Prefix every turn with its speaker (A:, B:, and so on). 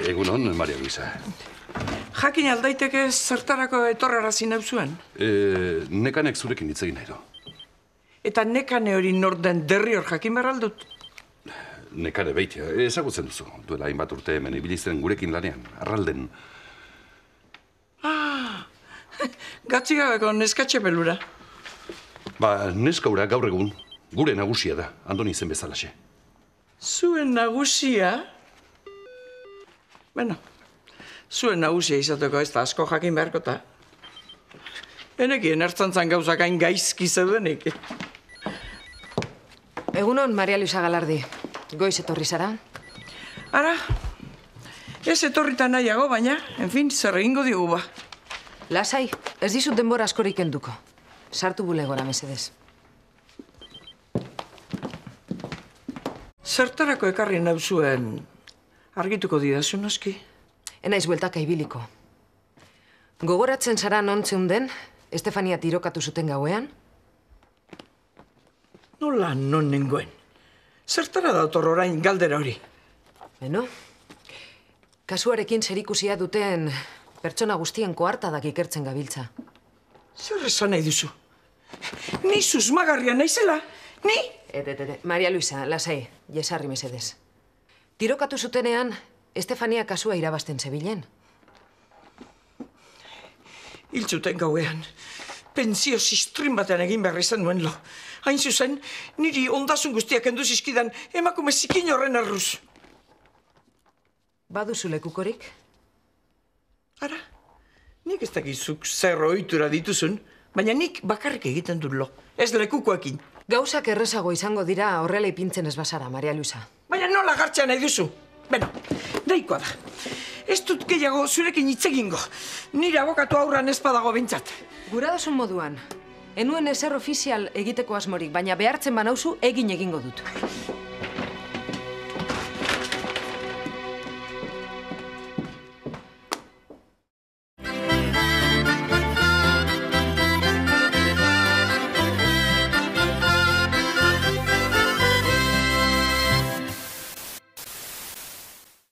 A: Egunon, Maria Luisa.
B: Jakin aldaiteke zertarako etorrarazi nauzuen?
A: Nekanek zurekin hitz egin nahi du.
B: Eta nekane hori norden derri hor jakin behar aldut?
A: Nekane beitia, ezagutzen duzu. Duela hainbat urte hemen ibilizten gurekin lanean, arralden.
B: Gatzigabeko neskatxe pelura.
A: Neska hura gaur egun, gure nagusia da, Andoni zen bezalaxe.
B: Zuen nagusia? Bueno, zuen nagusia izateko ez da asko jakin beharkota. Enekien ertzantzan gauzak hain gaizki zeudenik.
C: Egunon, Maria Luisa Galardi. Goiz etorri zara?
B: Ara, ez etorrita nahiago, baina, en fin, zer egingo diogu ba.
C: Lasai, ez dizut denbora askorik enduko. Sartu bulegora, mesedez.
B: Zertarako ekarri nauzuen argituko didazu noski?
C: Enaiz bueltaka ibiliko. Gogoratzen zara non zeunden, Estefania tirokatu zuten gauean?
B: Nola non nengoen? Zertara dator orain galdera hori?
C: Beno, kasuarekin zerikusia duten pertsona guztien koartadak ikertzen gabiltza.
B: Zer esan nahi duzu? Ni susmagarria naizela, ni?
C: Maria Luisa, lasai, jesarri mesedez. Tirokatu zutenean, Estefania kasua irabazten zebilen.
B: Hiltzuten gauean, pentsio zistrin batean egin behar izan nuen lo. Hain zuzen, niri ondasun guztiak kendu zizkidan emakume zikin horren erruz.
C: Baduzu lekukorik?
B: Ara, nik ez dakizuk zer ohitura dituzun, baina nik bakarrik egiten dut lo, ez lekukoekin.
C: Gauzak errezago izango dira horrela ipintzen ez bazara, Maria Luisa.
B: Baina nola gartxea nahi duzu? Beno, nahikoa da. Ez dut gehiago zurekin hitz egingo. Nire abokatu aurran ez badago bintzat.
C: Gura dozun moduan. Enuen ezer ofizial egiteko asmorik, baina behartzen banauzu egin egingo dut.